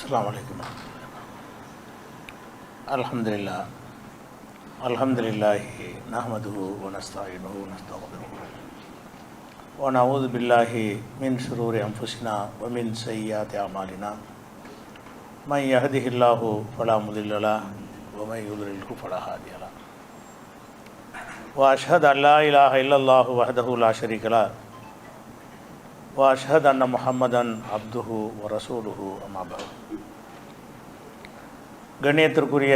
السلام عليكم. الحمد لله نحمده ونستعينه ونستغفره ونعوذ بالله من شرور أنفسنا ومن سيئات أعمالنا من يهده الله فلا مضل له ومن يضلله فلا هادي له وأشهد أن لا إله إلا الله وحده لا شريك له وأشهد أن محمدا عبده ورسوله أما بعد. கண்ணியத்திற்குரிய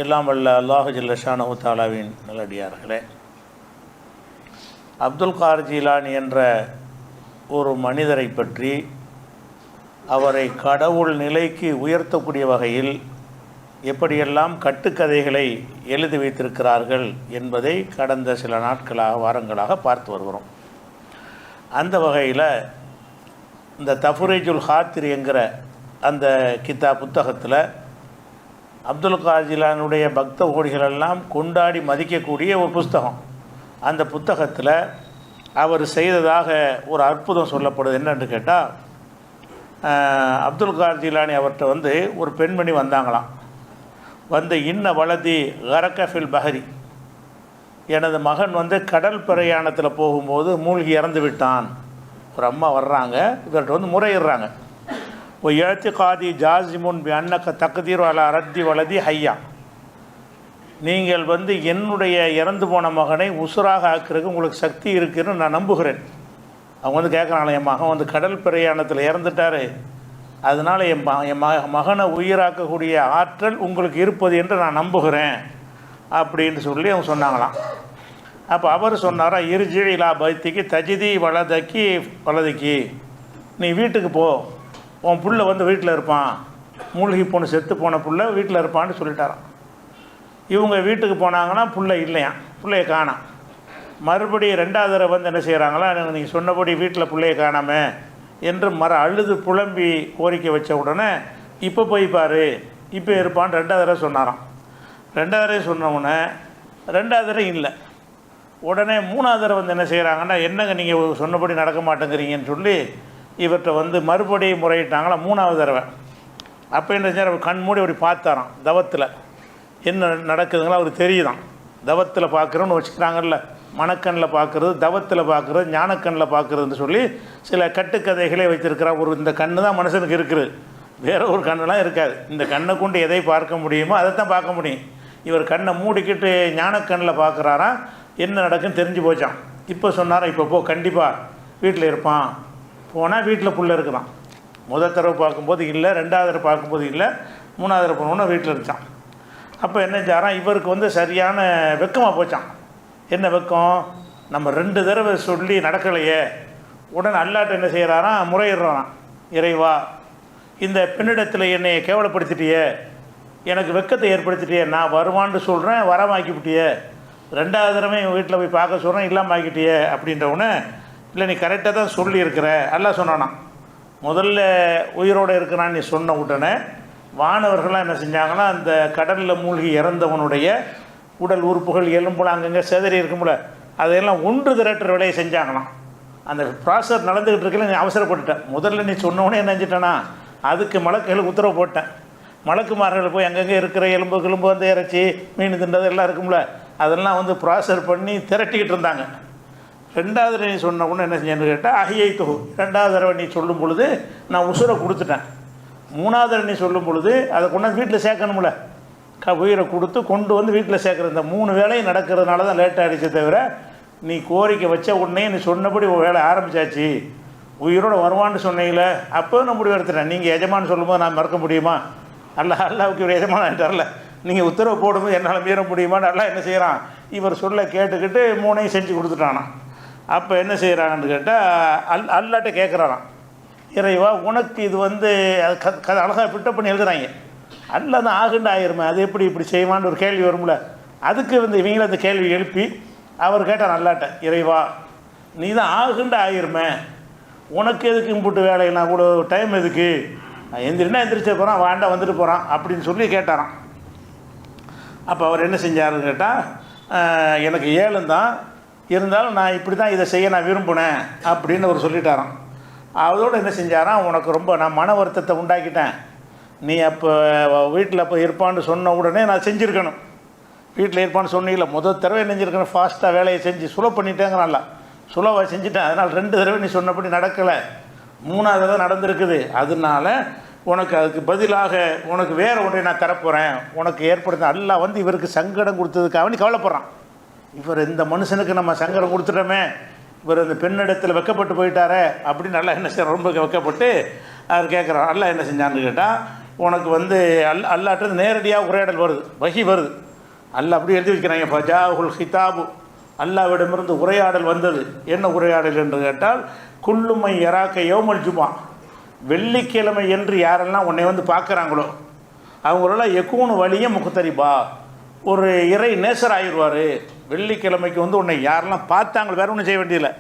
எல்லாம் வல்ல அல்லாஹு ஜல்ல ஷானஹு தஆலாவின் நல்லடியார்களே, அப்துல் கார் ஜீலானி என்ற ஒரு மனிதரை பற்றி அவரை கடவுள் நிலைக்கு உயர்த்தக்கூடிய வகையில் எப்படியெல்லாம் கட்டுக்கதைகளை எழுதி வைத்திருக்கிறார்கள் என்பதை கடந்த சில நாட்களாக வாரங்களாக பார்த்து வருகிறோம். அந்த வகையில் இந்த தஃப்ரீஜுல் ஹாத்திர் என்கிற அந்த புத்தகத்தில் அப்துல் கார் ஜீலானுடைய பக்த கோடிகளெல்லாம் கொண்டாடி மதிக்கக்கூடிய ஒரு புஸ்தகம். அந்த புத்தகத்தில் அவர் செய்ததாக ஒரு அற்புதம் சொல்லப்படுது. என்னென்று கேட்டால், அப்துல் கார் ஜீலானி அவர்கிட்ட ஒரு பெண்மணி வந்தாங்களாம். இன்ன வலதி கரக்கஃபில் பஹரி, எனது மகன் கடல் பிரயாணத்தில் போகும்போது மூழ்கி இறந்து விட்டான். ஒரு அம்மா வர்றாங்க, இவர்கிட்ட முறையிடுறாங்க. ஓ எழுத்து காதி ஜாசிமுன் அன்னக்க தகுதீர் அலா ரத்தி வலதி ஹையா, நீங்கள் என்னுடைய இறந்து போன மகனை உசுராக ஆக்குறதுக்கு உங்களுக்கு சக்தி இருக்குன்னு நான் நம்புகிறேன். அவங்க கேட்குறாங்களே, என் மகன் கடல் பிரயாணத்தில் இறந்துட்டார், அதனால் என் மகனை உயிராக்கக்கூடிய ஆற்றல் உங்களுக்கு இருப்பது என்று நான் நம்புகிறேன் அப்படின்னு சொல்லி அவங்க சொன்னாங்களாம். அப்போ அவர் சொன்னாரா, இருஜி இலா பைத்திக்கு தஜிதி வலதுக்கு, நீ வீட்டுக்கு போ, உன் புள்ள வீட்டில் இருப்பான், மூழ்கி போன செத்து போன புள்ள வீட்டில் இருப்பான்னு சொல்லிட்டாரான். இவங்க வீட்டுக்கு போனாங்கன்னா புள்ள இல்லையா, பிள்ளைய காணாம். மறுபடியும் ரெண்டாவது தடவை என்ன செய்கிறாங்களா, நீங்கள் சொன்னபடி வீட்டில் பிள்ளைய காணாம என்று அழுது புலம்பி கோரிக்கை வச்ச உடனே இப்போ போய் பாரு, இப்போ இருப்பான்னு ரெண்டாவது தடவை சொன்னாராம். ரெண்டாவது தடவை சொன்னவுடனே ரெண்டாவது தடவை இல்லை. உடனே மூணாவது தடவை என்ன செய்கிறாங்கன்னா, என்னங்க நீங்கள் சொன்னபடி நடக்க மாட்டேங்கிறீங்கன்னு சொல்லி இவர்கிட்ட மறுபடியும் முறையிட்டாங்களா மூணாவது தடவை. அப்போ என்ன செஞ்சார், அவர் கண் மூடி அப்படி பார்த்தாராம். தவத்தில் என்ன நடக்குதுங்களோ அவருக்கு தெரியுதான். தவத்தில் பார்க்குறோன்னு வச்சுக்கிறாங்கல்ல, மனக்கண்ணில் பார்க்குறது, தவத்தில் பார்க்குறது, ஞானக்கண்ணில் பார்க்குறதுன்னு சொல்லி சில கட்டுக்கதைகளே வைத்திருக்கிறார். இந்த கண்ணு தான் மனுஷனுக்கு இருக்குது, வேறு ஒரு கண்ணெலாம் இருக்காது. இந்த கண்ணை கொண்டு எதை பார்க்க முடியுமோ அதை தான் பார்க்க முடியும். இவர் கண்ணை மூடிக்கிட்டு ஞானக்கண்ணில் பார்க்குறாராம். என்ன நடக்குன்னு தெரிஞ்சு போச்சான். இப்போ சொன்னாரா, இப்போ போ, கண்டிப்பாக வீட்டில் இருப்பான். போனால் வீட்டில் புள்ள இருக்குதான். முதல் தடவை பார்க்கும்போது இல்லை, ரெண்டாவது தடவை பார்க்கும்போது இல்லை, மூணாவது தடவை போனோன்னா வீட்டில் இருந்துச்சான். அப்போ என்ன செஞ்சாரான், இவருக்கு சரியான வெக்கமாக போச்சான். என்ன வெக்கம், நம்ம 2 தடவை சொல்லி நடக்கலையே. உடனே அல்லாட்ட என்ன செய்கிறாராம், முறையிடுறான். இறைவா, இந்த பெண்ணிடத்தில் என்னை கேவலப்படுத்திட்டியே, எனக்கு வெக்கத்தை ஏற்படுத்திட்டியே, நான் வருவான்னு சொல்கிறேன், வரமாக்கிவிட்டியே, 2வது தடவை என் வீட்டில் போய் பார்க்க சொல்கிறேன், இல்லாமல் ஆக்கிட்டியே அப்படின்றவுடனே, இல்லை நீ கரெக்டாக தான் சொல்லியிருக்கிற அல்லா சொன்னானா. முதல்ல உயிரோடு இருக்கிறான்னு நீ சொன்ன உடனே வானவர்கள்லாம் என்ன செஞ்சாங்கன்னா, அந்த கடலில் மூழ்கி இறந்தவனுடைய உடல் உறுப்புகள் எலும்புலாம் அங்கங்கே செதறி இருக்கும்ல, அதையெல்லாம் ஒன்று திரட்டுற வேலையை செஞ்சாங்களாம். அந்த ப்ராசஸ் நடந்துக்கிட்டு இருக்கல, நீ அவசரப்பட்டுட்டேன். முதல்ல நீ சொன்னவொடனே என்ன செஞ்சிட்டேன்னா, அதுக்கு மலக்குகளுக்கு உத்தரவு போட்டேன். மலக்குமார்கள் போய் அங்கங்கே இருக்கிற எலும்பு இறைச்சி மீன் தின்றது எல்லாம் இருக்கும்ல, அதெல்லாம் ப்ராசஸ் பண்ணி திரட்டிக்கிட்டு இருந்தாங்க. 2வது தடவை நீ சொன்ன உடனே என்ன செஞ்சேன்னு கேட்டால், அஹியை தொகு, 2வது தடவை நீ சொல்லும் பொழுது நான் உசுரை கொடுத்துட்டேன். 3வது தடவை நீ சொல்லும் பொழுது அதை கொண்டாந்து வீட்டில் சேர்க்கணும்ல, உயிரை கொடுத்து கொண்டு வீட்டில் சேர்க்குற இந்த 3 வேலையும் நடக்கிறதுனால தான் லேட் ஆகிடுச்சே தவிர, நீ கோரிக்கை வச்ச உடனே நீ சொன்னபடி வேலை ஆரம்பித்தாச்சு, உயிரோடு வருவான்னு சொன்னீங்கள, அப்போ நான் முடிவு எடுத்துட்டேன். நீங்கள் எஜமானு சொல்லும்போது நான் மறக்க முடியுமா? அல்லாவுக்கு ஒரு எஜமான ஆகிட்டார்ல, நீங்கள் உத்தரவு போடும்போது என்னால் மீற முடியுமான்னு அல்லா என்ன செய்கிறான், இவர் சொல்ல கேட்டுக்கிட்டு 3ஐயும் செஞ்சு கொடுத்துட்டானா. அப்போ என்ன செய்கிறாங்கன்னு கேட்டால், அல்லாட்ட கேட்குறாராம், இறைவா உனக்கு இது அழகாக பிட்டப் பண்ணி எழுதுறாங்க, அல்ல தான் ஆகுண்டு ஆயிருமே, அது எப்படி இப்படி செய்வான்னு ஒரு கேள்வி வரும்ல. அதுக்கு இவங்கள அந்த கேள்வி எழுப்பி அவர் கேட்டார் அல்லாட்ட, இறைவா நீ தான் ஆகுண்டு ஆயிருமே, உனக்கு எதுக்கு இம்புட்டு வேலையெல்லாம் கூட டைம் எதுக்கு, எந்திரினா எந்திரிச்ச போகிறான், வாண்டா வந்துட்டு போகிறான் அப்படின்னு சொல்லி கேட்டாராம். அப்போ அவர் என்ன செஞ்சாருன்னு கேட்டால், எனக்கு 7 தான் இருந்தாலும் நான் இப்படி தான் இதை செய்ய நான் விரும்பினேன் அப்படின்னு அவர் சொல்லிட்டாராம். அதோடு என்ன செஞ்சாராம், உனக்கு ரொம்ப நான் மன வருத்தத்தை உண்டாக்கிட்டேன், நீ அப்போ வீட்டில் அப்போ இருப்பான்னு சொன்ன உடனே நான் செஞ்சுருக்கணும். வீட்டில் இருப்பான்னு சொன்னீங்கள, முதல் தடவை நெஞ்சிருக்கணும், ஃபாஸ்ட்டாக வேலையை செஞ்சு சுலோ பண்ணிட்டேங்க. நல்லா சுலோவாக செஞ்சுட்டேன். அதனால் 2 தடவை நீ சொன்னபடி நடக்கலை, 3ஆவது தடவை நடந்திருக்குது. அதனால உனக்கு அதுக்கு பதிலாக உனக்கு வேறு ஒன்றை நான் தரப்போகிறேன். உனக்கு ஏற்படுத்த அல்லாஹ் வந்து இவருக்கு சங்கடம் கொடுத்ததுக்காக நீ கவலைப்படுறான். இவர் இந்த மனுஷனுக்கு நம்ம சங்கடம் கொடுத்துட்டோமே, இவர் இந்த பெண்ணிடத்தில் வெக்கப்பட்டு போயிட்டாரே அப்படின்னு நல்லா என்ன செய்ய ரொம்ப வெக்கப்பட்டு அவர் கேட்குறான். அல்லாஹ் என்ன செஞ்சான்னு கேட்டால், உனக்கு வந்து அல்லாஹ்ட்ட நேரடியாக உரையாடல் வருது, வஹி வருது. அல்லாஹ் அப்படி எழுதி வைக்கிறாங்க, ஃபஜாஹுல் ஹிதாபு, அல்லாஹ்விடமிருந்து உரையாடல் வந்தது. என்ன உரையாடல் என்று கேட்டால், குல்லுமை யராக்க யௌமல் ஜுமா, வெள்ளிக்கிழமை என்று யாரெல்லாம் உன்னை வந்து பார்க்குறாங்களோ அவங்களெல்லாம் எக்கூனு வழிய முகத்தரிபா, ஒரு இறை நேசர் ஆயிடுவார். வெள்ளிக்கிழமைக்கு வந்து உன்னை யாரெல்லாம் பார்த்தாங்களோ, வேறு ஒன்றும் செய்ய வேண்டியதில்லை,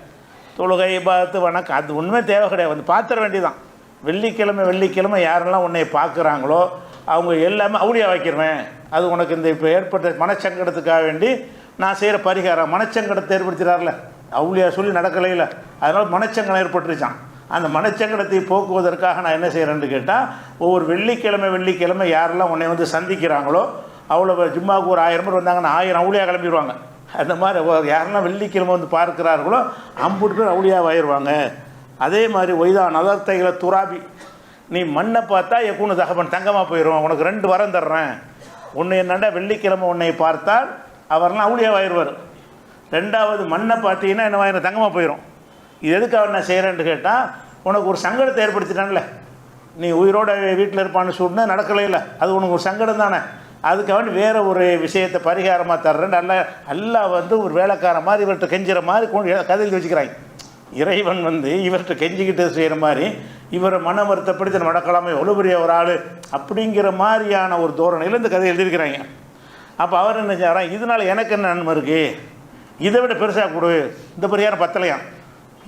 தொழுகை பார்த்து வணக்கம் அது ஒன்றுமே தேவை கிடையாது, வந்து பார்த்துட வேண்டியதான். வெள்ளிக்கிழமை யாரெல்லாம் உன்னை பார்க்குறாங்களோ அவங்க எல்லாமே அவுளியா வைக்கிறேன். அது உனக்கு இந்த இப்போ ஏற்பட்ட மனச்சங்கடத்துக்காக வேண்டி நான் செய்கிற பரிகாரம். மனச்சங்கடத்தை ஏற்படுத்துகிறார்ல, அவுளியா சொல்லி நடக்கலையில், அதனால் மனச்சங்கடம் ஏற்பட்டுருச்சான். அந்த மனச்சங்கடத்தை போக்குவதற்காக நான் என்ன செய்கிறேன்னு கேட்டால், ஒவ்வொரு வெள்ளிக்கிழமை யாரெல்லாம் உன்னை வந்து சந்திக்கிறாங்களோ அவ்வளோ ஜும்மாவுக்கு ஒரு 1000 பேர் வந்தாங்கன்னா 1000 அவுளியா கிளம்பிடுவாங்க. அந்த மாதிரி யாரெல்லாம் வெள்ளிக்கிழமை வந்து பார்க்கிறார்களோ 50 பேர் அவுளியாவாயிருவாங்க. அதே மாதிரி ஒய்தா நதர்த்தைகளை துராபி, நீ மண்ணை பார்த்தா எக்கூனு தகவன் தங்கமாக போயிடுவோம். உனக்கு 2 வரம் தர்றேன். ஒன்று என்னண்டா, வெள்ளிக்கிழமை உன்னை பார்த்தால் அவர்லாம் அவுளியாவாயிருவார். 2வது மண்ணை பார்த்தீங்கன்னா என்ன வாயிரும், தங்கமாக போயிடும். இது எதுக்கு அவர் நான் செய்கிறேன்னு கேட்டால், உனக்கு ஒரு சங்கடத்தை ஏற்படுத்திட்டான்ல, நீ உயிரோட வீட்டில் இருப்பான்னு சொன்னா நடக்கலையில்ல, அது உனக்கு ஒரு சங்கடம் தானே. அதுக்காக வேறு ஒரு விஷயத்தை பரிகாரமாக தர்றேன். அல்லாஹ் வந்து ஒரு வேலைக்கார மாதிரி இவர்கிட்ட கெஞ்சுற மாதிரி கதையில் வச்சுக்கிறாங்க. இறைவன் வந்து இவர்கிட்ட கெஞ்சிக்கிட்டு செய்கிற மாதிரி, இவரை மன வருத்தப்படுத்தி நடக்கலாமே, எவ்வளோ பெரிய ஒரு ஆள் அப்படிங்கிற மாதிரியான ஒரு தோரணையில் இந்த கதை எழுதியிருக்கிறாங்க. அப்போ அவர் என்ன செய்கிறான், இதனால் எனக்கு என்ன நன்மை இருக்குது, இதை விட பெருசாக கொடு, இந்த பரிகாரம் பத்தலையாம்.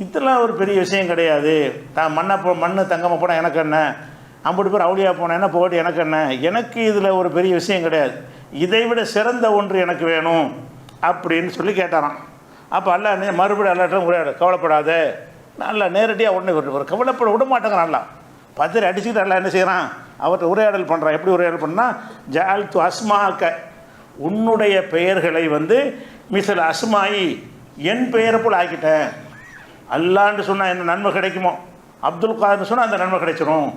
இதெல்லாம் ஒரு பெரிய விஷயம் கிடையாது. மண்ணு தங்கமாக போனால் எனக்கு என்ன, 50 பேர் அவுளியா போனேன்னா போட்டு எனக்கு என்ன, எனக்கு இதில் ஒரு பெரிய விஷயம் கிடையாது, இதை விட சிறந்த ஒன்று எனக்கு வேணும் அப்படின்னு சொல்லி கேட்டாராம். அப்போ அல்லாஹ் மறுபடியும் அல்லாட்டும் உரையாடு, கவலைப்படாத, நல்லா நேரடியாக உடனே ஒரு கவலைப்பட விட மாட்டேங்கிறான். நல்லா பத்திரை அடிச்சுக்கிட்டு எல்லாம் என்ன செய்கிறான், அவர்கிட்ட உரையாடல் பண்ணுறான். எப்படி உரையாடல் பண்ணால், ஜால்து அஸ்மாக்க, உன்னுடைய பெயர்களை வந்து மிசல் அஸ்மாயி, என் பெயரை போல் ஆக்கிட்டேன். அல்லான்னு சொன்னால் என்ன நன்மை கிடைக்குமோ, அப்துல் கார்னு சொன்னால் அந்த நன்மை கிடைச்சிடும்.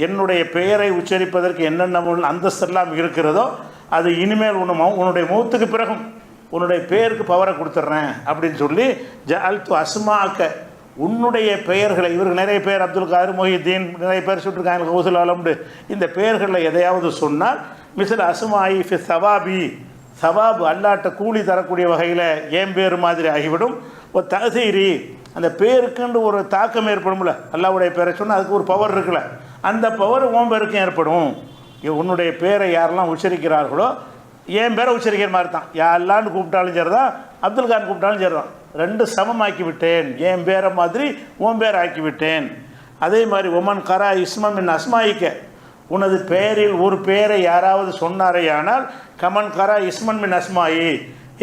என்னுடைய பெயரை உச்சரிப்பதற்கு என்னென்ன அந்தஸ்தெல்லாம் இருக்கிறதோ அது இனிமேல் உன்னுடைய மௌத்துக்கு பிறகும் உன்னுடைய பெயருக்கு பவரை கொடுத்துட்றேன் அப்படின்னு சொல்லி, ஜஅல்து அஸ்மாக்க, உன்னுடைய பெயர்களை, இவருக்கு நிறைய பேர் அப்துல் கார், மொஹிதீன் நிறைய பேர் சொல்லியிருக்காங்க, கௌசுல் ஆலம்னு, இந்த பெயர்களில் எதையாவது சொன்னால் மிஸ்ல அஸ்மாயி ஃபி சவாபி, சவாபு அல்லாட்ட கூலி தரக்கூடிய வகையில் ஏன் பேர் மாதிரி ஆகிவிடும். ஒரு தசீரி, அந்த பேருக்குன்னு ஒரு தாக்கம் ஏற்படும்ல, அல்லாவுடைய பேரை சொன்னால் அதுக்கு ஒரு பவர் இருக்குல்ல, அந்த பவர் உன் பேருக்கும் ஏற்படும். உன்னுடைய பேரை யாரெல்லாம் உச்சரிக்கிறார்களோ என் பேரை உச்சரிக்கிற மாதிரி தான், யாரெல்லான்னு கூப்பிட்டாலும் சரி தான், அப்துல் கான் கூப்பிட்டாலும் சரி தான், 2 சமமாக்கி விட்டேன். என் பேரை மாதிரி உன் பேரை ஆக்கி விட்டேன். அதே மாதிரி ஒமன் கரா இஸ்மமின் அஸ்மாயிக்க, உனது பெயரில் ஒரு பெயரை யாராவது சொன்னாரேயானால் கமன் கரா இஸ்மன் மின் அஸ்மாயி,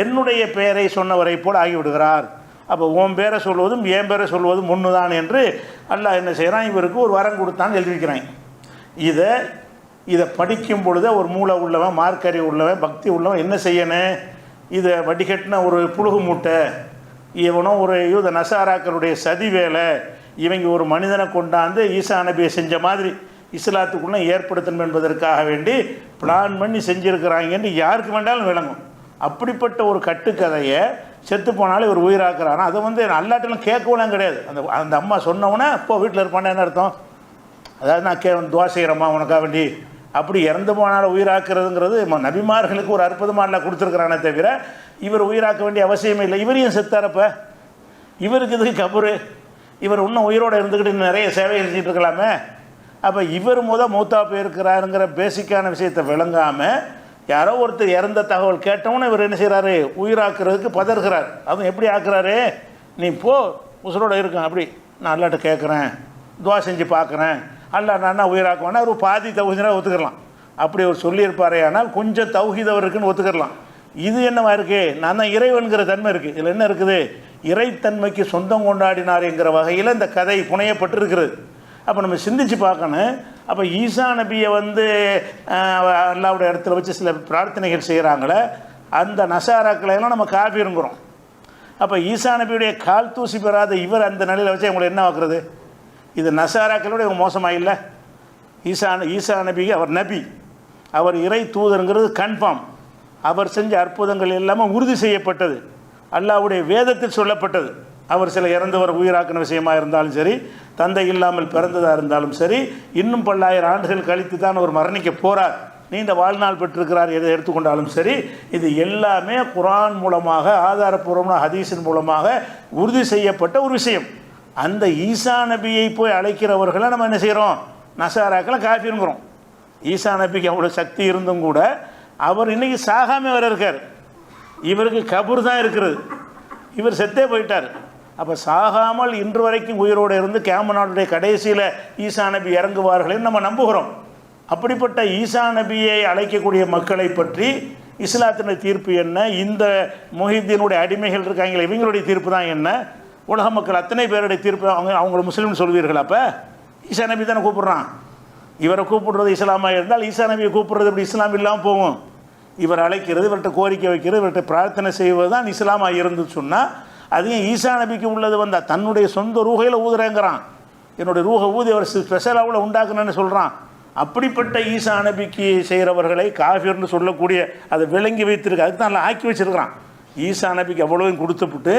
என்னுடைய பெயரை சொன்னவரை போல் ஆகிவிடுகிறார். அப்போ உன் பேரை சொல்வதும் என் பேரை சொல்வதும் ஒன்று தான் என்று அல்லாஹ் என்ன செய்கிறான், இவருக்கு ஒரு வரம் கொடுத்தான்னு எழுதிக்கிறாங்க. இதை படிக்கும் பொழுது ஒரு மூளை உள்ளவன், மார்க்கறி உள்ளவன், பக்தி உள்ளவன் என்ன செய்யணும், இதை வடிகட்டின ஒரு புழுகு மூட்டை, இவனும் ஒரு யூத நசாராக்களுடைய சதி வேலை, இவங்க ஒரு மனிதனை கொண்டாந்து ஈசா நபியை செஞ்ச மாதிரி இஸ்லாத்துக்குள்ளே ஏற்படுத்தணும் என்பதற்காக வேண்டி பிளான் பண்ணி செஞ்சுருக்கிறாங்கன்னு யாருக்கு வேண்டாலும் விளங்கும். அப்படிப்பட்ட ஒரு கட்டுக்கதையை செத்து போனாலும் இவர் உயிராக்குறானா, அதை வந்து அல்லாட்டெல்லாம் கேட்கலாம் கிடையாது. அந்த அம்மா சொன்னவொன்னே இப்போ வீட்டில் இருப்பானே என்ன அர்த்தம், அதாவது நான் துவா செய்கிறம்மா உனக்காக வேண்டி, அப்படி இறந்து போனால் உயிராக்குறதுங்கிறது நபிமார்களுக்கு ஒரு அற்புதமாக எல்லாம் கொடுத்துருக்குறானே தவிர இவர் உயிராக்க வேண்டிய அவசியமே இல்லை. இவரையும் செத்தாரப்ப இவருக்கு இதுக்கு கபரு, இவர் இன்னும் உயிரோடு இருந்துக்கிட்டு நிறைய சேவை செஞ்சுட்டு இருக்கலாமே. அப்போ இவர் மௌத்தா போயிருக்கிறாருங்கிற பேசிக்கான விஷயத்தை விளங்காமல் யாரோ ஒருத்தர் இறந்த தகவல் கேட்டவொன்னே இவர் என்ன செய்கிறாரு, உயிராக்குறதுக்கு பதறுகிறார். அதுவும் எப்படி ஆக்குறாரு, நீ போ உசுரோடு இருக்கேன், அப்படி நான் அல்லாட்ட கேட்குறேன், துவா செஞ்சு பார்க்குறேன், அல்ல நான் உயிராக்குவேன்னா ஒரு பாதி தௌஹீதா ஒத்துக்கலாம். அப்படி அவர் சொல்லியிருப்பாரே, ஆனால் கொஞ்சம் தௌஹீத் அவர் இருக்குன்னு ஒத்துக்கலாம். இது என்னவா இருக்குது, நான் தான் இறைவன்கிற தன்மை இருக்குது. இதில் என்ன இருக்குது, இறைத்தன்மைக்கு சொந்தம் கொண்டாடினார் என்கிற வகையில் இந்த கதை புனையப்பட்டிருக்கிறது. அப்போ நம்ம சிந்திச்சு பார்க்கணும், அப்போ ஈசா நபியை வந்து அல்லாவுடைய இடத்துல வச்சு சில பிரார்த்தனைகள் செய்கிறாங்களே, அந்த நசாராக்களை நம்ம காஃபிருங்கிறோம். அப்போ ஈசா நபியுடைய கால் தூசி பெறாத இவர் அந்த நிலையில் வச்சு அவங்களை என்ன ஆக்குறது? இது நசாராக்களோட இவங்க மோசமாக இல்லை. ஈசா நபி அவர் நபி, அவர் இறை தூதருங்கிறது கன்ஃபார்ம். அவர் செஞ்ச அற்புதங்கள் எல்லாமே உறுதி செய்யப்பட்டது, அல்லாஹ்வுடைய வேதத்தில் சொல்லப்பட்டது. அவர் சில இறந்தவர் உயிராக்கின விஷயமாக இருந்தாலும் சரி, தந்தை இல்லாமல் பிறந்ததாக இருந்தாலும் சரி, இன்னும் பல்லாயிரம் ஆண்டுகள் கழித்து தான் அவர் மரணிக்க போகிறார், நீண்ட வாழ்நாள் பெற்றிருக்கிறார் எதை எடுத்துக்கொண்டாலும் சரி, இது எல்லாமே குர்ஆன் மூலமாக ஆதாரப்பூர்வமான ஹதீஸின் மூலமாக உறுதி செய்யப்பட்ட ஒரு விஷயம். அந்த ஈசா நபியை போய் அழைக்கிறவர்களை நம்ம என்ன செய்கிறோம்? நசாராக்களை காஃபிருங்கிறோம். ஈசா நபிக்கு அவ்வளோ சக்தி இருந்தும் கூட அவர் இன்றைக்கி சாகாமல் வர இருக்கார். இவருக்கு கபூர் தான் இருக்கிறது, இவர் செத்தே போயிட்டார். அப்போ சாகாமல் இன்று வரைக்கும் உயிரோடு இருந்து கியாம நாளுடைய கடைசியில் ஈசா நபி இறங்குவார்கள்னு நம்ம நம்புகிறோம். அப்படிப்பட்ட ஈசா நபியை அழைக்கக்கூடிய மக்களை பற்றி இஸ்லாத்தினுடைய தீர்ப்பு என்ன? இந்த முஹித்தீனுடைய அடிமைகள் இருக்காங்களே, இவங்களுடைய தீர்ப்பு தான் என்ன? உலக மக்கள் அத்தனை பேருடைய தீர்ப்பு அவங்கள முஸ்லீம்னு சொல்வீர்கள்? அப்போ ஈசா நபி தானே கூப்பிட்றான். இவரை கூப்பிடுறது இஸ்லாமாக இருந்தால் ஈசா நபியை கூப்பிடுறது இப்படி இஸ்லாம் இல்லாமல் போகும். இவர் அழைக்கிறது, இவர்கிட்ட கோரிக்கை வைக்கிறது, இவர்கிட்ட பிரார்த்தனை செய்வது தான் இஸ்லாமாக இருந்து சொன்னால், அதையும் ஈசா நபிக்கு உள்ளது வந்தால் தன்னுடைய சொந்த ரூகையில் ஊதுறேங்கிறான். என்னுடைய ரூகை ஊதி அவர் ஸ்பெஷலாக உண்டாக்குனேன்னு சொல்கிறான். அப்படிப்பட்ட ஈசா நபிக்கு செய்கிறவர்களை காஃபிர்னு சொல்லக்கூடிய அதை விளங்கி வைத்திருக்கு, அதுக்கு தான் ஆக்கி வச்சிருக்கிறான். ஈசா நபிக்கு அவ்வளோவும் கொடுத்துப்புட்டு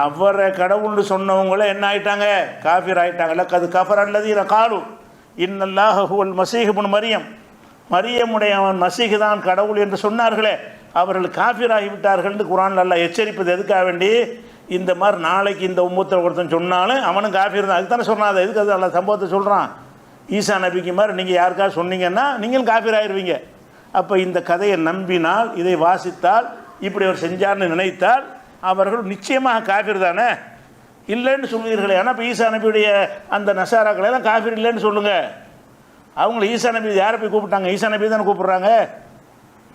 அவரை கடவுள்னு சொன்னவங்கள என்ன ஆயிட்டாங்க? காஃபிர் ஆகிட்டாங்கல்ல. அது கஃபர் அல்லதீன காலு இன்னல்லாஹு ஹுவல் மஸீஹ் இப்னு மரியம், மரியமுடைய அவன் மசீஹ் தான் கடவுள் என்று சொன்னார்களே, அவர்கள் காஃபிர் ஆகிவிட்டார்கள்னு குர்ஆனில் அல்லாஹ் எச்சரிப்பது எதுக்காக வேண்டி? இந்த மாதிரி நாளைக்கு இந்த உம்மத்தில் ஒருத்தன் சொன்னாலும் அவனும் காஃபிர் தான், அதுக்கு தானே சொன்னான். எதுக்கு அது அல்ல சம்பவத்தை சொல்கிறான்? ஈசா நபிக்கு மாதிரி நீங்கள் யாருக்காவது சொன்னீங்கன்னா நீங்களும் காஃபிர் ஆகிடுவீங்க. அப்போ இந்த கதையை நம்பினால், இதை வாசித்தால், இப்படி அவர் செஞ்சார்னு நினைத்தால் அவர்கள் நிச்சயமாக காஃபிர் தானே. இல்லைன்னு சொல்லுவீர்களே. ஆனால் இப்போ ஈசா நபியுடைய அந்த நசாராக்களெல்லாம் காஃபிர் இல்லைன்னு சொல்லுங்கள். அவங்கள ஈசா நபி யாரை போய் கூப்பிட்டாங்க? ஈசா நபி தானே கூப்பிட்றாங்க.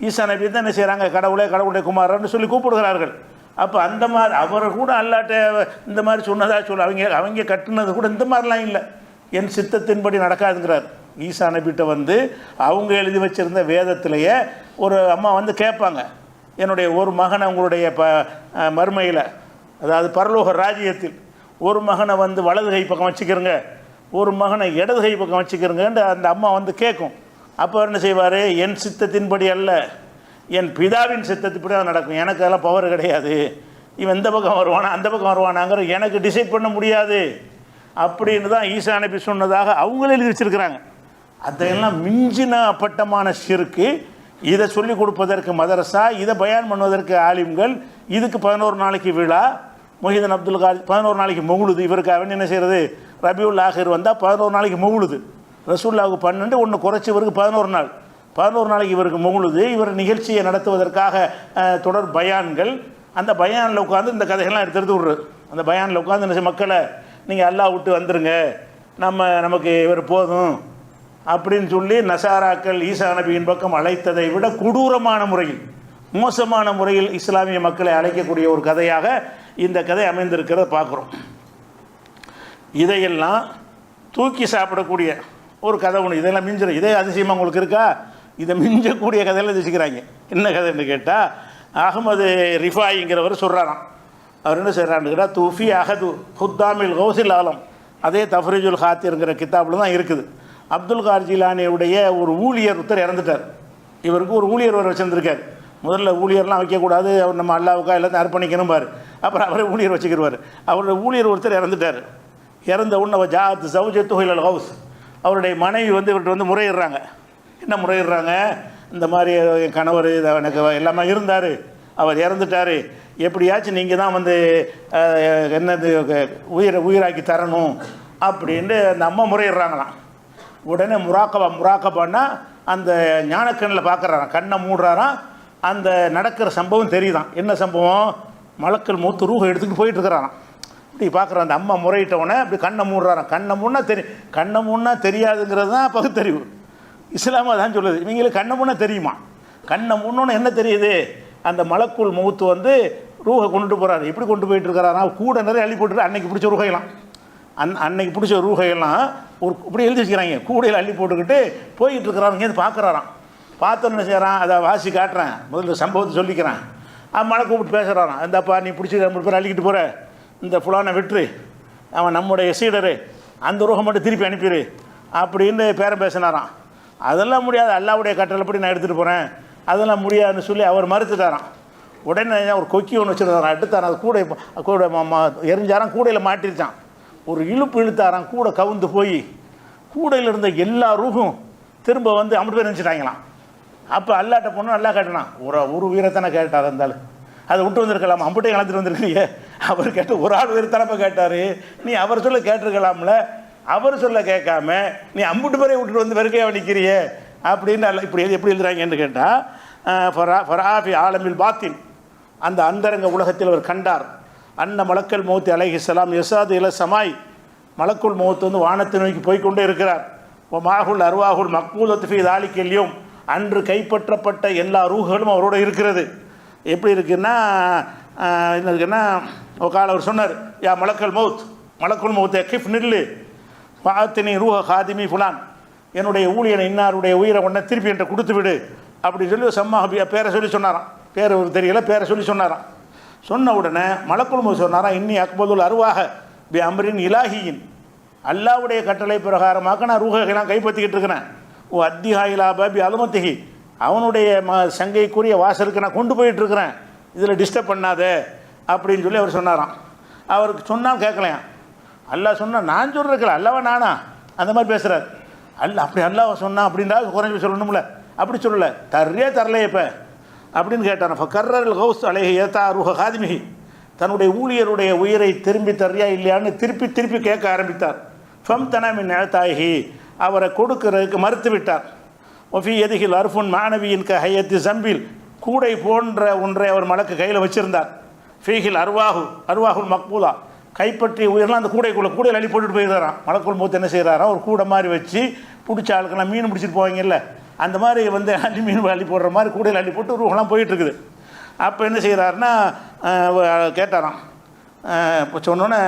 ஈசா நபி தான் என்ன செய்கிறாங்க? கடவுளே, கடவுளுடைய குமாரன்னு சொல்லி கூப்பிடுகிறார்கள். அப்போ அந்த மாதிரி அவர் கூட அல்லாட்ட இந்த மாதிரி சொன்னதாக சொல்ல அவங்க கட்டுனது கூட இந்த மாதிரிலாம் இல்லை, என் சித்தத்தின்படி நடக்காதுங்கிறார். ஈசா நபிகிட்ட வந்து அவங்க எழுதி வச்சுருந்த வேதத்திலேயே ஒரு அம்மா வந்து கேட்பாங்க, என்னுடைய ஒரு மகனை உங்களுடைய மறுமையில், அதாவது பரலோக ராஜ்யத்தில் ஒரு மகனை வந்து வலது கை பக்கம் வச்சுக்கிறங்க, ஒரு மகனை இடது கை பக்கம் வச்சுக்கிறங்கன்னு அந்த அம்மா வந்து கேட்கும். அப்போ என்ன செய்வார்? என் சித்தத்தின்படி அல்ல, என் பிதாவின் சித்தத்தின்படி தான் நடக்கும். எனக்கு அதெல்லாம் பவர் கிடையாது, இவன் இந்த பக்கம் வருவானா அந்த பக்கம் வருவானாங்கிற எனக்கு டிசைட் பண்ண முடியாது அப்படின்னு தான் ஈசா நபி சொன்னதாக அவங்களே எழுதி வச்சுருக்கிறாங்க. அதையெல்லாம் மிஞ்சின அப்பட்டமான ஷிர்க்கு. இதை சொல்லிக் கொடுப்பதற்கு மதரசா, இதை பயான் பண்ணுவதற்கு ஆலிம்கள், இதுக்கு 11 நாளைக்கு விழா, முஹிதீன் அப்துல் காதிர் 11 நாளைக்கு முகுழுது. இவருக்காக என்ன செய்கிறது? ரபியுல் ஆஹிர் வந்தால் 11 நாளைக்கு முகுழுது. ரசூல்லாவுக்கு 12, ஒன்று குறைச்சி இவருக்கு 11 நாள், 11 நாளைக்கு இவருக்கு முகுழுது. இவர் நிகழ்ச்சியை நடத்துவதற்காக தொடர் பயான்கள். அந்த பயானில் உட்காந்து இந்த கதைகள்லாம் எடுத்து விடுறது. அந்த பயானில் உட்காந்து என்ன மக்களை நீங்கள் அல்லாஹ் விட்டு வந்துருங்க, நமக்கு இவர் போதும் அப்படின்னு சொல்லி நசாராக்கள் ஈசா நபியின் பக்கம் அழைத்ததை விட கொடூரமான முறையில், மோசமான முறையில் இஸ்லாமிய மக்களை அழைக்கக்கூடிய ஒரு கதையாக இந்த கதை அமைந்திருக்கிறத பார்க்குறோம். இதையெல்லாம் தூக்கி சாப்பிடக்கூடிய ஒரு கதை ஒன்று. இதெல்லாம் மிஞ்சிடும். இதே அதிசயமாக உங்களுக்கு இருக்கா? இதை மிஞ்சக்கூடிய கதையெல்லாம் வச்சுக்கிறாங்க. என்ன கதைன்னு கேட்டால், அகமது ரிஃபாயிங்கிறவர் சொல்கிறாராம். அவர் என்ன செய்கிறான்னு கேட்டால், தூஃபி அஹது ஹுத்தாமில் கௌசில் ஆலம், அதே தஃப்ரீஜுல் ஹாத்திருங்கிற கித்தாபில் தான் இருக்குது. அப்துல் கார் ஜிலானியுடைய ஒரு ஊழியர் ஒருத்தர் இறந்துட்டார். இவருக்கு ஒரு ஊழியர் வர வச்சுருந்துருக்கார். முதல்ல ஊழியர்லாம் வைக்கக்கூடாது, அவர் நம்ம அல்லாவுக்கா எல்லாத்தையும் அர்ப்பணிக்கணும் பாரு, அப்புறம் அவரே ஊழியர் வச்சுக்கிடுவார். அவருடைய ஊழியர் ஒருத்தர் இறந்துட்டார். இறந்த உடனே ஜாத் சௌஜத்துல் ஹவுஸ், அவருடைய மனைவி வந்து இவர்கிட்ட வந்து முறையிடுறாங்க. என்ன முறையிடுறாங்க? இந்த மாதிரி என் கணவர் எனக்கு எல்லாமே இருந்தார், அவர் இறந்துட்டார், எப்படியாச்சும் நீங்கள் தான் வந்து என்னது உயிராக்கி தரணும் அப்படின்ட்டு அந்த அம்மா முறையிடுறாங்களாம். உடனே முராக்கபான்னா அந்த ஞானக்கண்ணில் பார்க்குறாராம், கண்ணை மூடுறாராம். அந்த நடக்கிற சம்பவம் தெரியுதான். என்ன சம்பவம்? மலக்கள் மூத்து ரூஹை எடுத்துக்கிட்டு போயிட்டுருக்கிறாராம். இப்படி பார்க்குறான். அந்த அம்மா முறையிட்டவுடனே அப்படி கண்ணை மூடுறாராம். கண்ணை மூடனா தெரியாதுங்கிறது தான் பகுத்தறிவு. இஸ்லாமா தான் சொல்லுது. இவங்களுக்கு கண்ணை மூடனா தெரியுமா? கண்ணை மூடணுன்னு என்ன தெரியுது? அந்த மலக்குள் மூத்து வந்து ரூஹை கொண்டுட்டு போகிறாரு. எப்படி கொண்டு போயிட்டு இருக்கிறாரா? கூட நிறைய அள்ளி போட்டுரு. அன்னைக்கு பிடிச்ச ரூஹைலாம் அன்னைக்கு பிடிச்ச ரூஹையெல்லாம் ஒரு இப்படி எழுதி வச்சுக்கிறாங்க, கூடையில் அள்ளி போட்டுக்கிட்டு போய்கிட்டு இருக்கிறாங்க. இங்கேருந்து பார்க்குறாராம். பார்த்தோன்னு செய்கிறான், அதை வாசி காட்டுறேன், முதல்ல சம்பவத்தை சொல்லிக்கிறேன். மழை கூப்பிட்டு பேசுகிறாரான், இந்தப்பா நீ பிடிச்சி 3 பேர் அள்ளிக்கிட்டு போகிற, இந்த ஃபுலானை விட்டுரு, அவன் நம்முடைய சீடரு, அந்த ரூஹை மட்டும் திருப்பி அனுப்பிடு அப்படின்னு பேரம் பேசினாராம். அதெல்லாம் முடியாது, அல்லாவுடைய கட்டளைப்படி நான் எடுத்துகிட்டு போகிறேன், அதெல்லாம் முடியாதுன்னு சொல்லி அவர் மறுத்துட்டாராம். உடனே ஒரு கொக்கி ஒன்று வச்சுருந்தாரான், எடுத்தாரான். அது கூட எரிஞ்சாரான், கூடையில் மாட்டிருச்சான். ஒரு இழுப்பு இழுத்தாரான், கூட கவுந்து போய் கூடையில் இருந்த எல்லா ரூஹும் திரும்ப வந்து 50 பேர் நினச்சிட்டாங்களாம். அப்போ அல்லாட்ட போனோம், நல்லா கேட்டனான். ஒரு உயிரத்தானே கேட்டார் இருந்தாலும், அதை விட்டு வந்திருக்கலாமா, அம்புட்டையும் கலந்துட்டு வந்திருக்கிறீங்க. அவர் கேட்டு ஒரு ஆள் உயிரத்தானப்ப கேட்டார், நீ அவர் சொல்ல கேட்டிருக்கலாம்ல, அவர் சொல்ல கேட்காம நீ 50 பேரை விட்டுட்டு வந்து வெறுக்கையாக நிற்கிறிய அப்படின்னு அல்ல இப்படி எப்படி எழுதுறாங்கன்னு கேட்டால், ஃபராஃபி ஆலமில் பாத்தின், அந்த அந்தரங்க உலகத்தில் அவர் கண்டார். அன்ன மலக்கல் மௌத் அலைஹிஸ்ஸலாம் யசாது இல சமாய், மலக்குள் மௌத் வந்து வானத்தை நோக்கி போய்கொண்டே இருக்கிறார். மாகுல் அருவாகுல் மக்பூலத்து ஃபீ தாலிக்கல்யும், அன்று கைப்பற்றப்பட்ட எல்லா ரூஹுகளும் அவரோட இருக்கிறது. எப்படி இருக்குன்னா என்ன இருக்குன்னா, ஒரு கால அவர் சொன்னார், யா மலக்கல் மௌத், மலக்குள் மௌத்தே கிஃப் நில்லு, பாத்தினி ரூஹ ஹாதிமி ஃபுலான், என்னுடைய ஊழியனை இன்னாருடைய உயிரை உடனே திருப்பி என்கிட்ட கொடுத்து விடு அப்படி சொல்லி சம்மா பேரை சொல்லி சொன்னாராம். பேர் ஒரு தெரியல, பேரை சொல்லி சொன்னாராம். சொன்ன உடனே மலக்குள் மௌத் சொன்னாராம், இன்னி அக்பதுல் அருவாக பி அம்ரின் இலாஹியின், அல்லாவுடைய கட்டளை பிரகாரமாக நான் ரூஹைலாம் கைப்பற்றிக்கிட்டு இருக்கிறேன். ஓ அத்திஹாயிலா பாபி அலுமத்திகி, அவனுடைய சங்கைக்குரிய வாசலுக்கு நான் கொண்டு போயிட்டுருக்கிறேன், இதில் டிஸ்டர்ப் பண்ணாத அப்படின்னு சொல்லி அவர் சொன்னாராம். அவருக்கு சொன்னால் கேட்கலையாம். அல்லாஹ் சொன்னால் நான் சொல்கிறேன், அல்லவா நானா அந்த மாதிரி பேசுகிறார். அப்படி அல்லாஹ் சொன்னான் அப்படின்னா குறைஞ்சி சொல்லணும்ல, அப்படி சொல்லலை, தரலையே இப்போ அப்படின்னு கேட்டான். இப்போ கர்ரல் கௌஸ் அலேஹி ஏத்தா ரூஹ ஹாதிமிஹி, தன்னுடைய ஊழியருடைய உயிரை திரும்பி தர்றியா இல்லையான்னு திருப்பி கேட்க ஆரம்பித்தார். ஃபம் தனமின் எழுத்தாயி, அவரை கொடுக்கறதுக்கு மறுத்து விட்டார். ஒஃபி எதிகில் அர்ஃபுன் மாணவியின் ஹையத்து ஜம்பில், கூடை போன்ற ஒன்றை அவர் மலக்கு கையில் வச்சுருந்தார். ஃபீஹில் அருவாகுல் மக்பூலா, கைப்பற்றிய உயிரெலாம் அந்த கூடையில் அள்ளி போட்டுட்டு போயிடுறாராம். மலக்குள் மௌத் என்ன செய்கிறாராம், ஒரு கூடை மாதிரி வச்சு பிடிச்ச ஆளுக்கெல்லாம் மீன் பிடிச்சிட்டு போவாங்கல்ல, அந்த மாதிரி வந்து அள்ளி மீன் அள்ளி போடுற மாதிரி கூடையில் அள்ளி போட்டு ரூஹெல்லாம் போயிட்டுருக்குது. அப்போ என்ன செய்கிறாருன்னா கேட்டாராம். இப்போ சொன்னோன்னே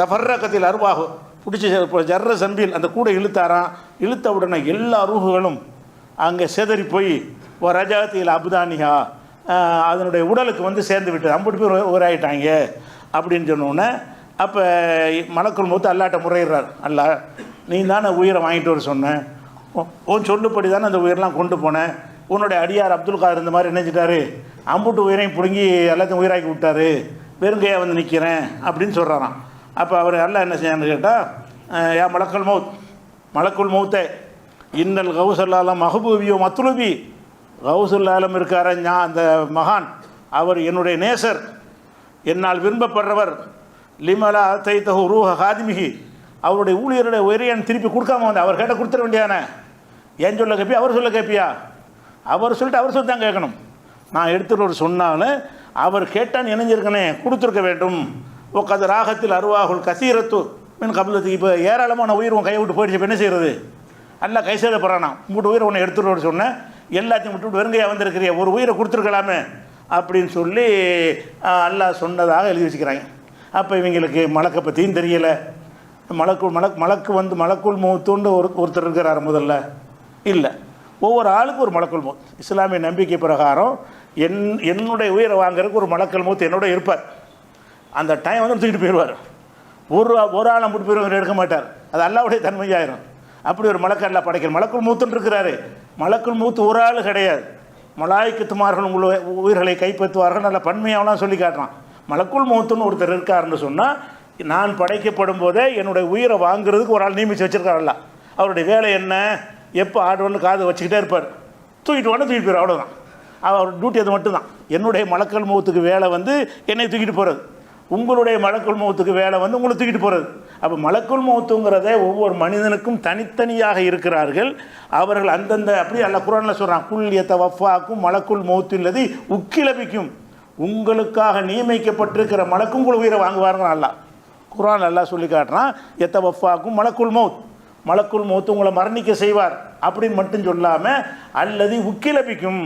தஃபர்ரகத்தில் அருவாகு, பிடிச்சி ஜர்ர சம்பில் அந்த கூடை இழுத்தாராம். இழுத்த உடனே எல்லா ரூஹுகளும் அங்கே செதறி போய் ரஜாத்தில் அபுதானியா, அதனுடைய உடலுக்கு வந்து சேர்ந்து விட்டு 50 பேர் உயிராயிட்டாங்க அப்படின்னு சொன்னோன்னே, அப்போ மலக்குள் மௌத் அல்லாட்ட முறையிடுறார். அல்லா, நீ தானே உயிரை வாங்கிட்டு வர சொன்னேன், உன் சொல்லுப்படி தானே அந்த உயிரெலாம் கொண்டு போனேன், உன்னுடைய அடியார் அப்துல் காதர் இந்த மாதிரி நினைச்சிட்டாரு, அம்புட்டு உயிரையும் பிடுங்கி எல்லாத்தையும் உயிராக்கி விட்டார், வெறுங்கையாக வந்து நிற்கிறேன் அப்படின்னு சொல்கிறாராம். அப்போ அவர் அல்லா என்ன செய்யான்னு கேட்டால், யா மலக்குள் மௌத்தே இன்னல் கௌசல்லாலம் மஹபூபியோ மத்லுபி, கௌசுல்லாலம் இருக்கார அந்த மகான், அவர் என்னுடைய நேசர், என்னால் விரும்பப்படுறவர். லிமலா தைத்தஹு ரூஹ ஹாதிமிஹி, அவருடைய ஊழியருடைய உயிரையன் திருப்பி கொடுக்காம வந்து அவர் கேட்ட கொடுத்துட வேண்டியானே, ஏன் சொல்ல கேட்பியா அவர் சொல்ல கேட்பியா, அவர் சொல்லிட்டு அவர் சொல்லி தான் கேட்கணும். நான் எடுத்துகிட்டு சொன்னாலும் அவர் கேட்டான்னு இணைஞ்சிருக்கனே கொடுத்துருக்க வேண்டும். கது ராகத்தில் அருவாகுல் கசீரத்து மீன் கபலத்துக்கு, இப்போ ஏராளமான உயிர் உன் கையை விட்டு போயிடுச்சு, இப்போ என்ன செய்கிறது, அல்ல கை சேதப்படுறானா, 3 உயிரை உன்னை எடுத்துகிட்டு சொன்னேன், எல்லாத்தையும் விட்டு வெறுங்கையாக வந்திருக்கிறிய, ஒரு உயிரை கொடுத்துருக்கலாமே அப்படின்னு சொல்லி அல்லாஹ் சொன்னதாக எழுதி வச்சுக்கிறாங்க. அப்போ இவங்களுக்கு மலக்கை பற்றியும் தெரியலை. மலக்கு வந்து மலக்குள் மௌத்துன்னு ஒருத்தர் இருக்கிறார் முதல்ல இல்லை, ஒவ்வொரு ஆளுக்கும் ஒரு மலக்குள் மௌத். இஸ்லாமிய நம்பிக்கை பிரகாரம் என்னுடைய உயிரை வாங்குறதுக்கு ஒரு மலக்குள் மௌத் என்னோட இருப்பார். அந்த டைம் வந்து தூக்கிட்டு போயிடுவார். ஒரு ஆள் 50 பேர் எடுக்க மாட்டார், அது அல்லாவுடைய தன்மையாயிரும். அப்படி ஒரு மலக்கு அல்லா படைக்கிற மலக்குள் மௌத்துன்னு இருக்கிறாரு. மலக்குள் மௌத்து ஒரு ஆள் கிடையாது, மலாய்க்கத்துமார்கள் உங்களை உயிர்களை கைப்பற்றுவார்கள், நல்ல பன்மையாகலாம் சொல்லி காட்டுறான். மலக்குள் மௌத்துன்னு ஒருத்தர் இருக்காருன்னு சொன்னால், நான் படைக்கப்படும் போதே என்னுடைய உயிரை வாங்குறதுக்கு ஒரு ஆள் நியமித்து வச்சுருக்காருல்ல, அவருடைய வேலை என்ன, எப்போ ஆடுவன்னு காது வச்சுக்கிட்டே இருப்பார், தூக்கிட்டு போயிடும், அவ்வளோதான் அவர் டியூட்டி. அது மட்டும்தான் என்னுடைய மலக்குள் மௌத்துக்கு வேலை வந்து என்னை தூக்கிட்டு போகிறது, உங்களுடைய மலக்குள் மௌத்துக்கு வேலை வந்து உங்களை தூக்கிட்டு போகிறது. அப்போ மலக்குள் மௌத்துங்கிறத ஒவ்வொரு மனிதனுக்கும் தனித்தனியாக இருக்கிறார்கள். அவர்கள் அந்தந்த அப்படி அல்ல குர்ஆனில் சொல்கிறான், குல் யதவஃபாக்கும் மலக்குள் மௌத்து இல்லது உக்கிலபிக்கும், உங்களுக்காக நியமிக்கப்பட்டிருக்கிற மலக்கும் உங்களை உயிரை வாங்குவார்கள். அல்லா குர்ஆன் அல்லாஹ் சொல்லி காட்டுறான், யதவஃபாக்கும் மலக்குள் மௌத்து உங்களை மரணிக்க செய்வார் அப்படின்னு மட்டும் சொல்லாமல், அல்லது உக்கிலபிக்கும்,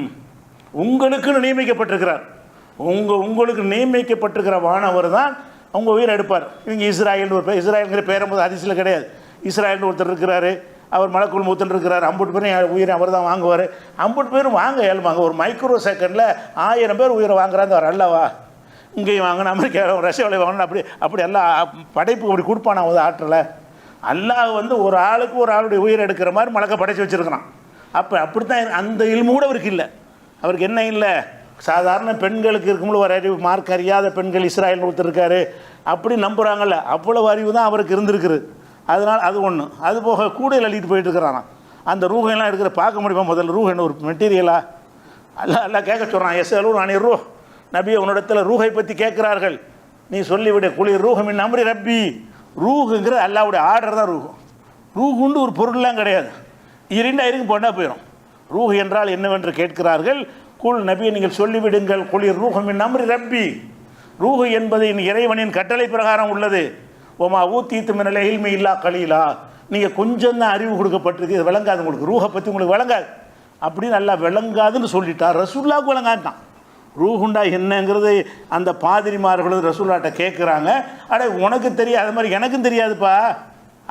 உங்களுக்குன்னு நியமிக்கப்பட்டிருக்கிறார். உங்களுக்கு நியமிக்கப்பட்டிருக்கிற வானவர் தான் அவங்க உயிரை எடுப்பார். இவங்க இஸ்ராயல்னு ஒரு பேர், இஸ்ராயல்ங்கிற பேரும்போது ஹதீஸில் கிடையாது. இஸ்ராயல்னு ஒருத்தர் இருக்கிறாரு, அவர் மலக்குள் மூத்தன் இருக்கிறார், 50 பேரும் உயிரை அவர் தான் வாங்குவார். 50 பேரும் வாங்க இயல்பாங்க. ஒரு மைக்ரோ செகண்டில் 1000 பேர் உயிரை வாங்குறாங்க. அவர் அல்லவா இங்கேயும் வாங்கணும், அமெரிக்காவில் ரஷ்யாவில் வாங்கணும், அப்படி எல்லாம் படைப்பு அப்படி கொடுப்பானா வந்து ஆற்றலை. அல்லாஹ் வந்து ஒரு ஆளுக்கு ஒரு ஆளுடைய உயிரை எடுக்கிற மாதிரி மலக்க படைச்சி வச்சுருக்கிறான். அப்படித்தான் அந்த இல்மு கூட அவருக்கு இல்லை. அவருக்கு என்ன இல்லை, சாதாரண பெண்களுக்கு இருக்கும்போது ஒரு அறிவு, மார்க் அறியாத பெண்கள் இஸ்ராயல் ஒருத்தர் இருக்காரு அப்படி நம்புகிறாங்கல்ல, அவ்வளோ அறிவு தான் அவருக்கு இருந்திருக்குது. அதனால் அது ஒன்று. அது போக கூடையில் அள்ளிட்டு போயிட்டு இருக்கிறாராம். அந்த ரூஹெல்லாம் எடுக்கிற பார்க்க முடியுமா? முதல்ல ரூஹ் என்ன ஒரு மெட்டீரியலா? அல்ல கேட்க சொல்கிறான். நான் ரூ நபி உன்னிடத்தில் ரூஹை பற்றி கேட்குறார்கள், நீ சொல்லிவிட குளிர் ரூஹமின் அம்ரி ரப்பி. ரூஹுங்கிற அல்லாவுடைய ஆர்டர் தான் ரூஹு. ரூஹுண்டு ஒரு பொருள்லாம் கிடையாது. இருக்கு போனால் போயிடும். ரூஹ் என்றால் என்னவென்று கேட்கிறார்கள். குல் நபியை நீங்கள் சொல்லிவிடுங்கள், குளிர் ரூஹமின் அம்ரி ரப்பி. ரூஹு என்பது இறைவனின் கட்டளை பிரகாரம் உள்ளது. ஓமா ஊத்தீத்து மின்னலை இல்மி இல்லா கலீலா. நீங்கள் கொஞ்சம் தான் அறிவு கொடுக்கப்பட்டிருக்கு, இது விளங்காது உங்களுக்கு, ரூஹை பற்றி உங்களுக்கு விளங்காது அப்படின்னு நல்லா விளங்காதுன்னு சொல்லிட்டார். ரசூல்லாவுக்கு விளங்காதுதான். ரூஹுண்டா என்னங்கிறது அந்த பாதிரிமார்களும் ரசூல்லாட்ட கேட்குறாங்க. அட உனக்கு தெரியாது, அது மாதிரி எனக்கும் தெரியாதுப்பா,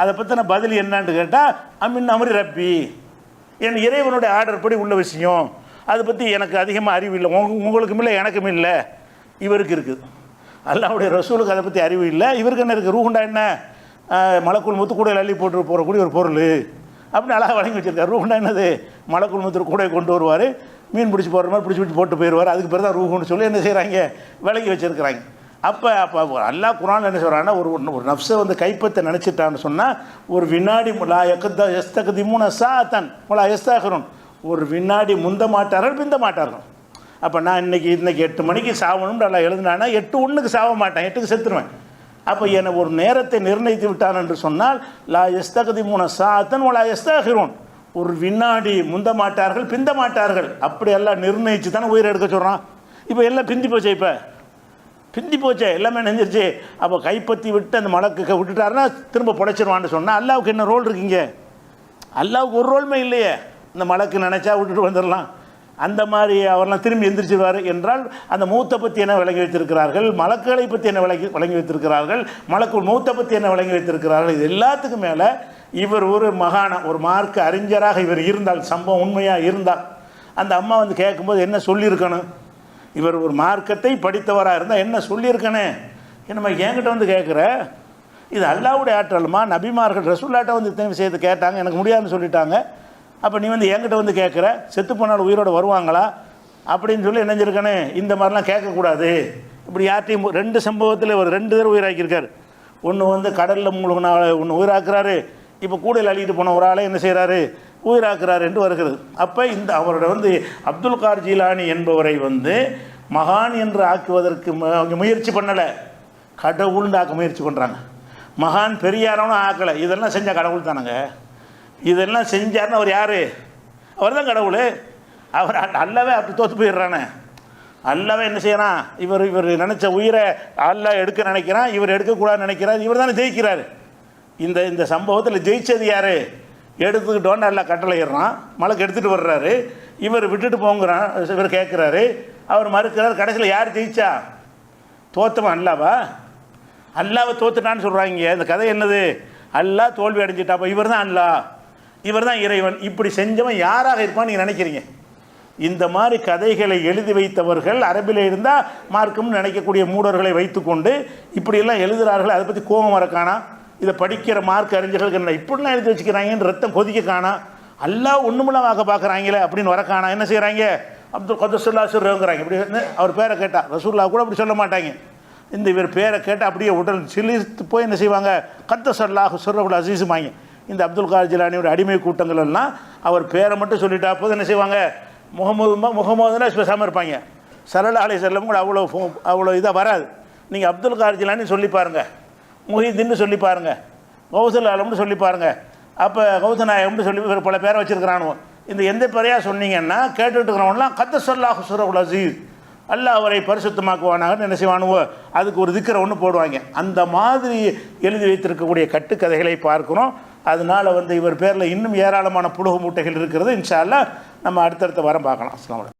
அதை பற்றின பதில் என்னான்னு கேட்டால் அமின் அமரி ரப்பி, என் இறைவனுடைய ஆர்டர் படி உள்ள விஷயம், அதை பற்றி எனக்கு அதிகமாக அறிவு இல்லை, உங்களுக்கும் இல்லை எனக்கும் இல்லை, இவருக்கு இருக்குது. அல்லாஹ்வுடைய ரசூலுக்கு அதை பற்றி அறிவு இல்லை, இவருக்கு என்ன இருக்குது? ரூஹுண்டா என்ன, மலக்குள் முத்துக்கூடையில் அள்ளி போட்டு போகக்கூடிய ஒரு பொருள் அப்படின்னு அழகாக வழங்கி வச்சுருக்காரு. ரூஹுண்டா என்னது, மலக்குள் முத்து கூட கொண்டு வருவார், மீன் பிடிச்சி போடுற மாதிரி பிடிச்சி போட்டு போயிடுவார், அதுக்கு பேர் தான் ரூஹுன்னு சொல்லி என்ன செய்கிறாங்க, விளங்கி வச்சுருக்கிறாங்க. அப்போ அல்லாஹ் குர்ஆன்ல என்ன சொல்கிறாங்கன்னா, ஒரு நஃப்ஸை வந்து கைப்பற்ற நினச்சிட்டான்னு சொன்னால் ஒரு வினாடி லா எஸ்தகதிமுன சாத்தன் லா எஸ்தாகிருன், ஒரு வினாடி முந்த மாட்டார்கள் பிந்த மாட்டார்கள். அப்போ நான் இன்றைக்கி 8 மணிக்கு சாவணும்னு நல்லா எழுதினான்னா 8:01 சாவ மாட்டேன், 8க்கு செத்துருவேன். அப்போ என்னை ஒரு நேரத்தை நிர்ணயித்து விட்டான் என்று சொன்னால் லா எஸ்தகதிமுன சாத்தன் லா எஸ்தாகிருன், ஒரு வினாடி முந்த மாட்டார்கள் பிந்த மாட்டார்கள், அப்படி எல்லாம் நிர்ணயித்து தானே உயிரை எடுக்க சொல்கிறான். இப்போ எல்லாம் பிந்தி போச்சே, இப்போ பிந்தி போச்சே, எல்லாமே நெஞ்சிருச்சு. அப்போ கைப்பற்றி விட்டு அந்த மலக்கு விட்டுட்டாருன்னா திரும்ப பொழைச்சிருவான்னு சொன்னால் அல்லாவுக்கு என்ன ரோல் இருக்குங்க? அல்லாவுக்கு ஒரு ரோலுமே இல்லையே. இந்த மலக்கு நினச்சா விட்டுட்டு வந்துடலாம், அந்த மாதிரி அவரெல்லாம் திரும்பி எந்திரிச்சிருவார் என்றால் அந்த மூத்தை பற்றி என்ன விளங்கி வைத்திருக்கிறார்கள், மலக்குகளை பற்றி என்ன வழங்கி வைத்திருக்கிறார்கள், மலக்கு மூத்தை பற்றி என்ன விளங்கி வைத்திருக்கிறார்கள். இது எல்லாத்துக்கும் மேலே இவர் ஒரு ஒரு மார்க்க அறிஞராக இவர் இருந்தால், சம்பவம் உண்மையாக இருந்தால், அந்த அம்மா வந்து கேட்கும்போது என்ன சொல்லியிருக்கணும்? இவர் ஒரு மார்க்கத்தை படித்தவராக இருந்தால் என்ன சொல்லியிருக்கனே, என்னம்மா என்கிட்ட வந்து கேட்குற, இது அல்லாஹ்வுடைய ஆற்றலுமா? நபிமார்கள் ரசூல்லாட்ட வந்து இத்தனை விஷயத்தை கேட்டாங்க, எனக்கு முடியாதுன்னு சொல்லிட்டாங்க, அப்போ நீ வந்து என்கிட்ட வந்து கேட்குற, செத்து போனால் உயிரோடு வருவாங்களா அப்படின்னு சொல்லி நினைஞ்சிருக்கனே, இந்த மாதிரிலாம் கேட்கக்கூடாது. இப்படி யார்ட்டையும் 2 சம்பவத்தில் ஒரு 2 தடவை உயிராக்கியிருக்காரு. ஒன்று வந்து கடலில் முழுகின ஒன்று உயிராக்குறாரு, இப்போ கூடையில் அள்ளிட்டு போன ஒரு ஆளை என்ன செய்கிறாரு, உயிராக்குறாரு என்று வருகிறது. அப்போ இந்த அவரோட வந்து அப்துல் கார் ஜீலானி என்பவரை வந்து மகான் என்று ஆக்குவதற்கு முயற்சி பண்ணலை, கடவுள்னு ஆக்க முயற்சி பண்ணுறாங்க. மகான் பெரியாரவனும் ஆக்கலை, இதெல்லாம் செஞ்சால் கடவுள் தானங்க. இதெல்லாம் செஞ்சார்னு அவர் யார்? அவர் தான் கடவுள். அவர் அல்லாவே அப்படி தோற்று போயிடுறானே. அல்லாவே என்ன செய்யறான், இவர் நினச்ச உயிரை அல்லாஹ் எடுக்க நினைக்கிறான், இவர் எடுக்கக்கூடாதுன்னு நினைக்கிறார், இவர் தானே ஜெயிக்கிறார். இந்த சம்பவத்தில் ஜெயிச்சது யார்? எடுத்துக்கிட்டோன்னு நல்லா கட்டளையிடுறான், மலைக்கு எடுத்துகிட்டு வர்றாரு, இவர் விட்டுட்டு போங்கிறான், இவர் கேட்குறாரு, அவர் மறுக்கிறார். கடைசியில் யார் ஜெயிச்சா? தோத்தவன் அல்லாவா? அல்லாவை தோத்துட்டான்னு சொல்கிறாங்க. இந்த கதை என்னது? அல்லாஹ் தோல்வி அடைஞ்சிட்டா, அப்போ இவர் தான் அல்லாஹ், இவர் தான் இறைவன். இப்படி செஞ்சவன் யாராக இருப்பான்னு நீங்கள் நினைக்கிறீங்க? இந்த மாதிரி கதைகளை எழுதி வைத்தவர்கள் அரபில் இருந்தால் மார்க்கம்னு நினைக்கக்கூடிய மூடர்களை வைத்துக்கொண்டு இப்படியெல்லாம் எழுதுகிறார்கள். அதை பற்றி கோபம் வரக்கானா, இதை படிக்கிற மார்க் அறிஞர்களுக்கு என்ன இப்படிலாம் எழுதி வச்சுக்கிறாங்கன்னு ரத்தம் கொதிக்க காணா, அல்லாஹ் ஒன்றுமெல்லாம் வாக்க பார்க்குறாங்களே அப்படின்னு வரக்கானா, என்ன செய்கிறாங்க, அப்துல் கதசுல்லா சொல்கிறாங்க. இப்படி அவர் பேரை கேட்டால் ரசூல்லா கூட அப்படி சொல்ல மாட்டாங்க. இந்த இவர் பேரை கேட்டால் அப்படியே உடல் சிலிர்த்து போய் என்ன செய்வாங்க, கத்தசல்லாஹு சுர்ரவுல் அசீஸுமாங்க. இந்த அப்துல் கார் ஜிலானியோட அடிமை கூட்டங்கள் எல்லாம் அவர் பேரை மட்டும் சொல்லிட்டா போது என்ன செய்வாங்க, முகமதுன்னா பேசாமல் இருப்பாங்க. ஸல்லல்லாஹு அலைஹி வஸல்லம் கூட அவ்வளோ இதாக வராது. நீங்கள் அப்துல் கார் ஜிலானி சொல்லி பாருங்கள், முஹிதீன்னு சொல்லி பாருங்கள், கௌசல் ஆலம்னு சொல்லி பாருங்கள், அப்போ கௌசநாயகம்னு சொல்லி பல பேரை வச்சுருக்கிறானுவோ. இந்த எந்த பேரையாக சொன்னீங்கன்னா கேட்டுட்டு இருக்கிறவங்களாம் கத்தசல்லாஹு சுர்ரவுல் அசீஸ், அல்லாஹ் அவரை பரிசுத்தமாக்குவானாங்கன்னு என்ன செய்வானுவோ, அதுக்கு ஒரு திக்கரை ஒன்று போடுவாங்க. அந்த மாதிரி எழுதி வைத்திருக்கக்கூடிய கட்டுக்கதைகளை பார்க்குறோம். அதனால் வந்து இவர் பேரில் இன்னும் ஏராளமான புழுகு மூட்டைகள் இருக்கிறது. இன்ஷா அல்லாஹ் நம்ம அடுத்தடுத்த வாரம் பார்க்கலாம். அஸ்ஸலாமு அலைக்கும்.